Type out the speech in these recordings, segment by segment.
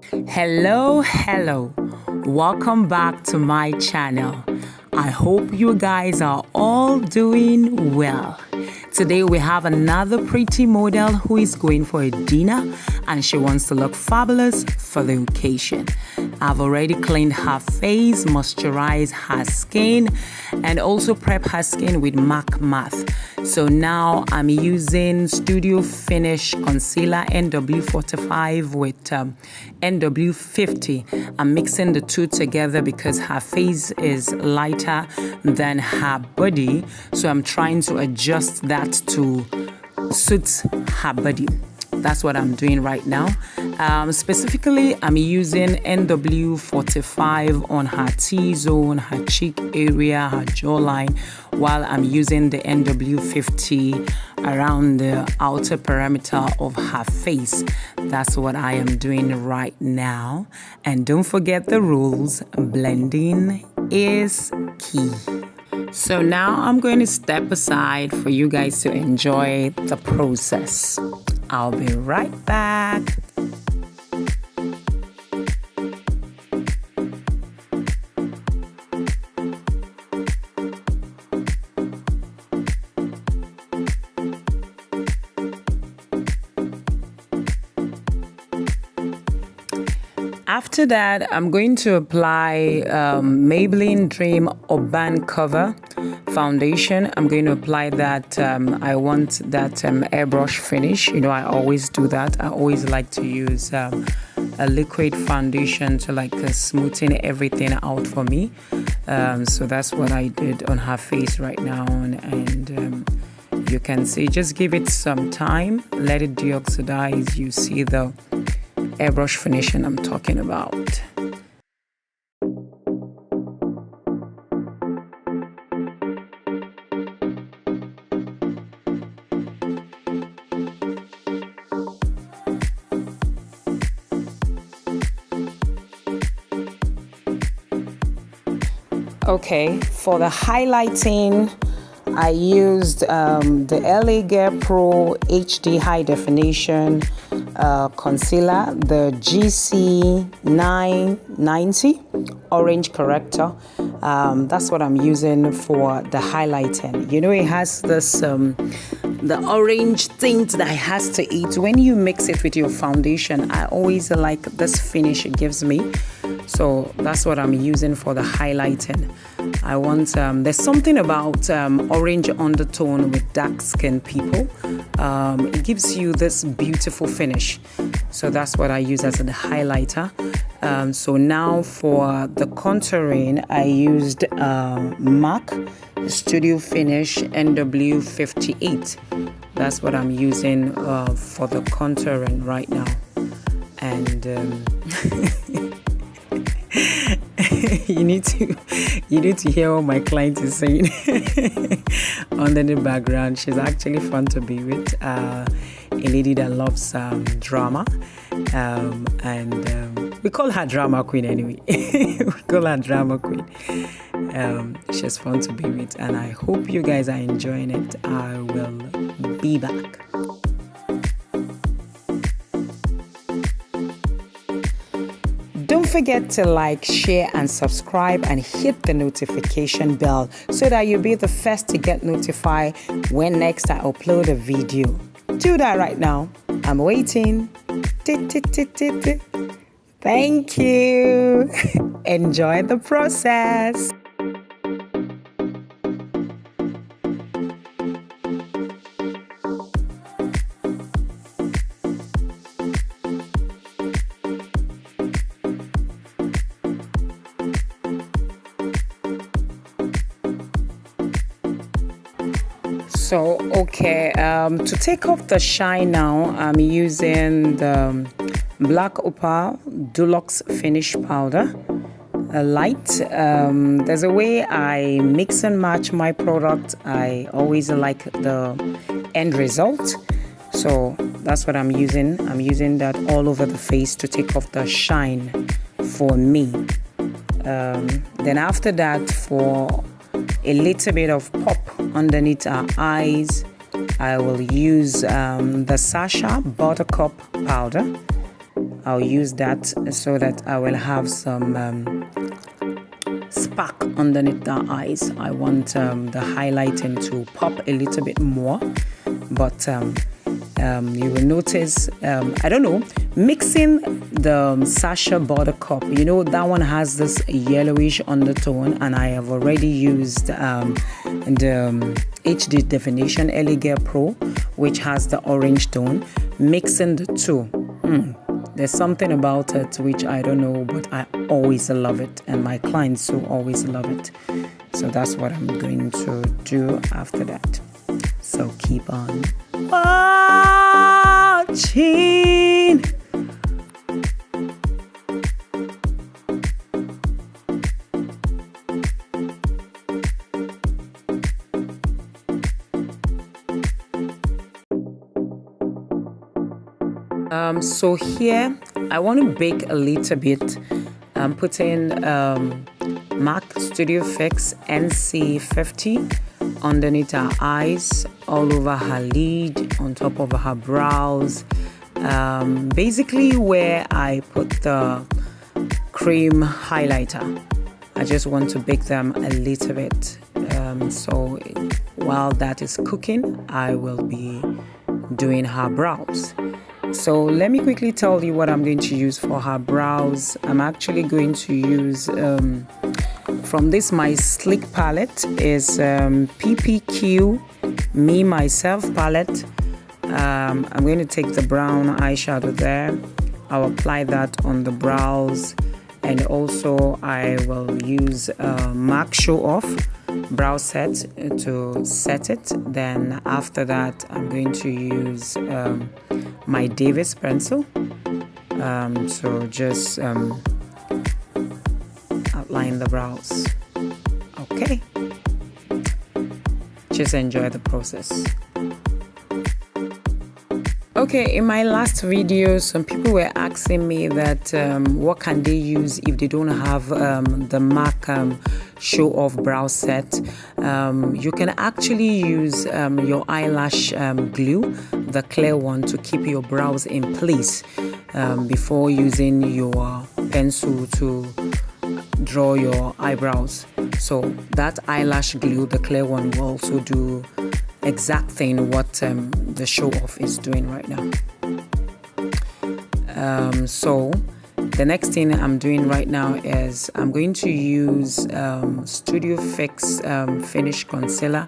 Hello. Welcome back to my channel. I hope you guys are all doing well. Today we have another pretty model who is going for a dinner and she wants to look fabulous for the occasion. I've already cleaned her face, moisturized her skin, and also prep her skin with MAC Matte. So now I'm using Studio Finish Concealer NW45 with NW50. I'm mixing the two together because her face is lighter than her body. So I'm trying to adjust that to suit her body. That's what I'm doing right now. Specifically, I'm using NW45 on her T-zone, her cheek area, her jawline, while I'm using the NW50 around the outer perimeter of her face. That's what I am doing right now. And don't forget the rules. Blending is key. So now I'm going to step aside for you guys to enjoy the process. I'll be right back. After that, I'm going to apply Maybelline Dream Urban Cover foundation. I'm going to apply that. I want that airbrush finish. You know, I always do that. I always like to use a liquid foundation to smoothen everything out for me. So that's what I did on her face right now. And you can see, just give it some time. Let it deoxidize. You see the airbrush finishing I'm talking about. Okay, for the highlighting, I used the LA Gear Pro HD High Definition concealer, the GC990 orange corrector. That's what I'm using for the highlighting. You know, it has this the orange tint that it has to eat. When you mix it with your foundation, I always like this finish it gives me. So that's what I'm using for the highlighting. I want, there's something about orange undertone with dark skin people. It gives you this beautiful finish. So that's what I use as a highlighter. So now for the contouring, I used MAC Studio Finish NW58. That's what I'm using for the contouring right now. And you need to hear what my client is saying under the background. She's actually fun to be with, a lady that loves drama, and we call her drama queen anyway. We call her drama queen. She's fun to be with, and I hope you guys are enjoying it. I will be back. Don't forget to like, share, and subscribe, and hit the notification bell so that you'll be the first to get notified when next I upload a video. Do that right now. I'm waiting. Thank you. Enjoy the process. So, okay, to take off the shine now, I'm using the Black Opal Deluxe Finish Powder, a light. There's a way I mix and match my product. I always like the end result. So that's what I'm using. I'm using that all over the face to take off the shine for me. Then after that, for a little bit of pop underneath our eyes, I will use the Sacha Buttercup powder. I'll use that so that I will have some spark underneath the eyes. I want the highlighting to pop a little bit more, but you will notice, I don't know, mixing the Sasha Buttercup, you know, that one has this yellowish undertone, and I have already used the HD Definition Elegare Pro, which has the orange tone. Mixing the two, there's something about it which I don't know, but I always love it, and my clients too always love it. So that's what I'm going to do after that. So keep on watching. So here I want to bake a little bit. I'm putting MAC Studio Fix NC50 underneath her eyes, all over her lid, on top of her brows, basically where I put the cream highlighter. I just want to bake them a little bit. So while that is cooking, I will be doing her brows. So let me quickly tell you what I'm going to use for her brows. I'm actually going to use from this my Sleek palette is PPQ Me Myself palette. I'm going to take the brown eyeshadow there. I'll apply that on the brows, and also I will use MAC Show Off brow set to set it. Then after that I'm going to use my Davis pencil so just outline the brows. Okay, just enjoy the process. Okay, in my last video, some people were asking me that what can they use if they don't have the MAC Show Off brow set. You can actually use your eyelash glue, the clear one, to keep your brows in place before using your pencil to draw your eyebrows. So that eyelash glue, the clear one, will also do exact thing what the Show Off is doing right now. So the next thing I'm doing right now is I'm going to use Studio Fix Finish Concealer.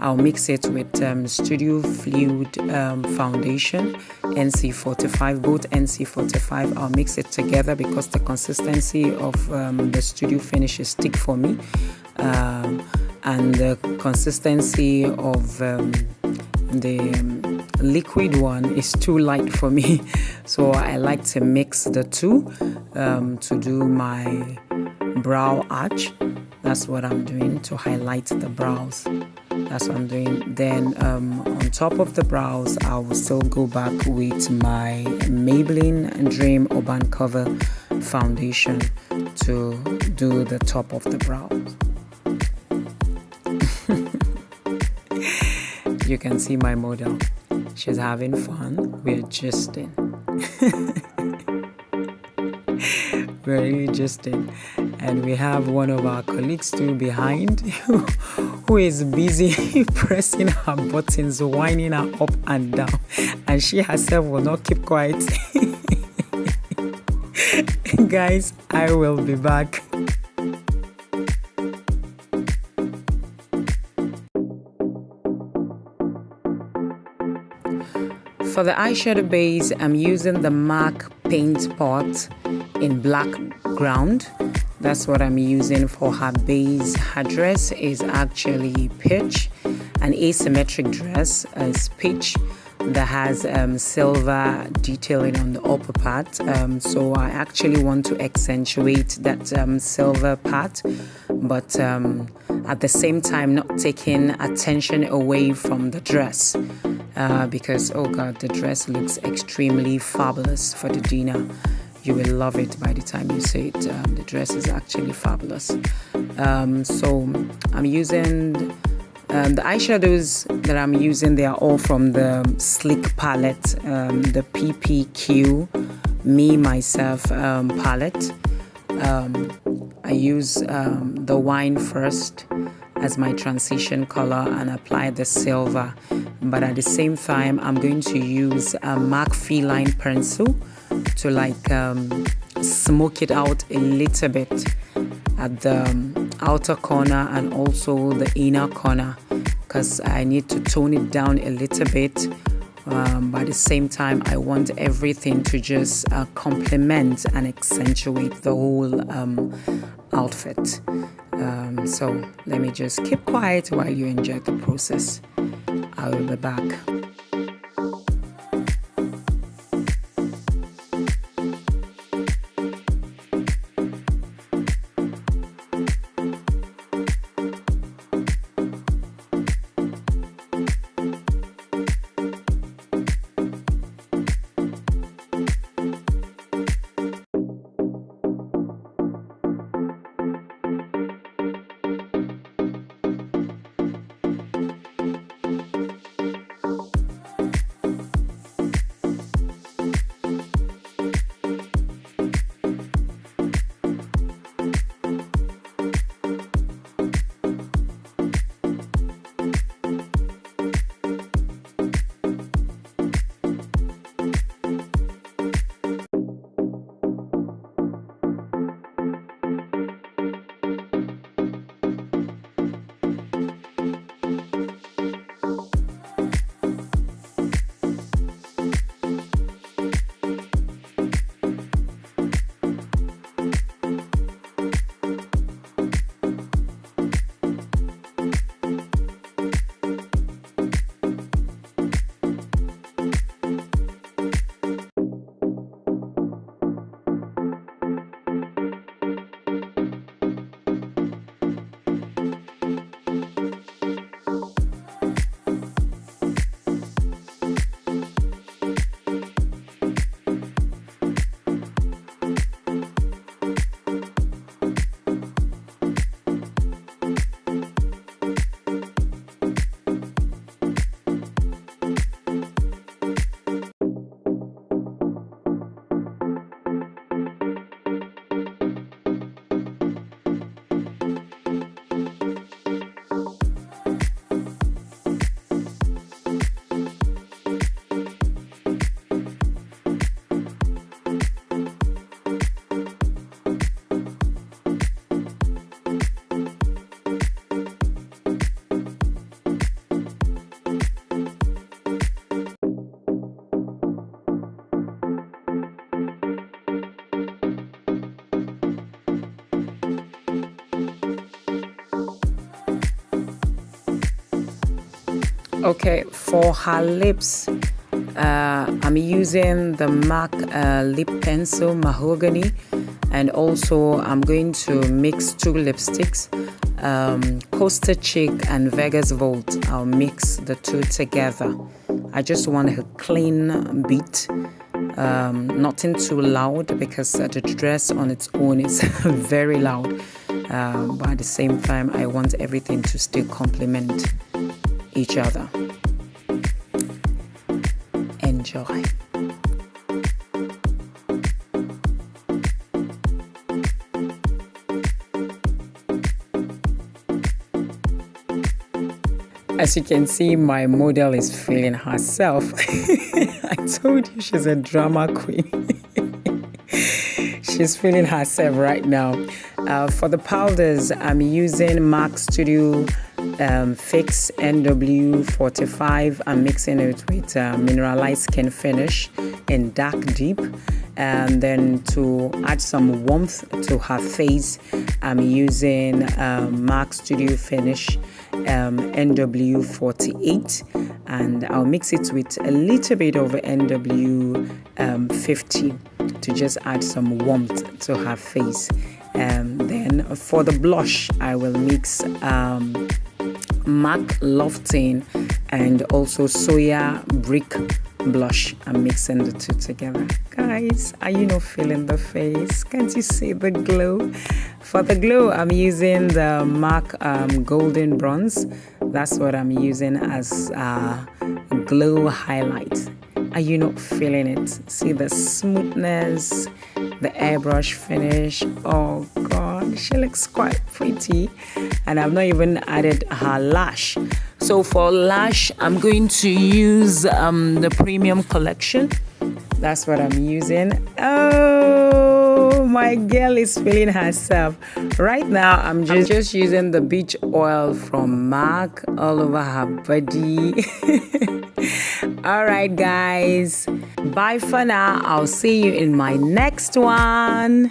I'll mix it with Studio Fluid Foundation NC45, both NC45. I'll mix it together because the consistency of the Studio Finish is thick for me, and the consistency of the liquid one is too light for me. So I like to mix the two to do my brow arch. That's what I'm doing to highlight the brows. That's what I'm doing. Then on top of the brows, I will still go back with my Maybelline Dream Urban Cover foundation to do the top of the brows. You can see my model. She's having fun. We're gisting. We're really gisting. And we have one of our colleagues too behind who is busy pressing her buttons, winding her up and down. And she herself will not keep quiet. Guys, I will be back. For the eyeshadow base, I'm using the MAC Paint Pot in black ground. That's what I'm using for her base. Her dress is actually peach, an asymmetric dress. It's peach that has silver detailing on the upper part. So I actually want to accentuate that silver part, but at the same time not taking attention away from the dress. Because, oh God, the dress looks extremely fabulous for the dinner. You will love it by the time you see it. The dress is actually fabulous. So I'm using the eyeshadows that I'm using. They are all from the Sleek palette, the PPQ Me Myself palette. I use the wine first as my transition color and apply the silver, but at the same time I'm going to use a MAC Feline pencil to like smoke it out a little bit at the outer corner and also the inner corner, because I need to tone it down a little bit. But at the same time, I want everything to just complement and accentuate the whole outfit. So let me just keep quiet while you enjoy the process. I will be back. Okay, for her lips, I'm using the MAC lip pencil mahogany, and also I'm going to mix two lipsticks, Coaster Chic and Vegas Volt. I'll mix the two together. I just want a clean beat, nothing too loud, because the dress on its own is very loud, but at the same time I want everything to still complement each other. Enjoy. As you can see, my model is feeling herself. I told you she's a drama queen. She's feeling herself right now. For the powders, I'm using MAC Studio Fix NW45. I'm mixing it with Mineralized Skin Finish in Dark Deep. And then to add some warmth to her face, I'm using MAC Studio Finish NW48, and I'll mix it with a little bit of NW50 to just add some warmth to her face. Then for the blush, I will mix MAC Lofting and also Soya Brick blush. I'm mixing the two together. Guys, are you not feeling the face? Can't you see the glow? For the glow, I'm using the MAC Golden Bronze. That's what I'm using as glow highlight. Are you not feeling it? See the smoothness, the airbrush finish. Oh God, she looks quite pretty. And I've not even added her lash. So for lash, I'm going to use the Premium Collection. That's what I'm using. Oh, my girl is feeling herself. Right now, I'm just using the beach oil from MAC all over her body. All right, guys. Bye for now. I'll see you in my next one.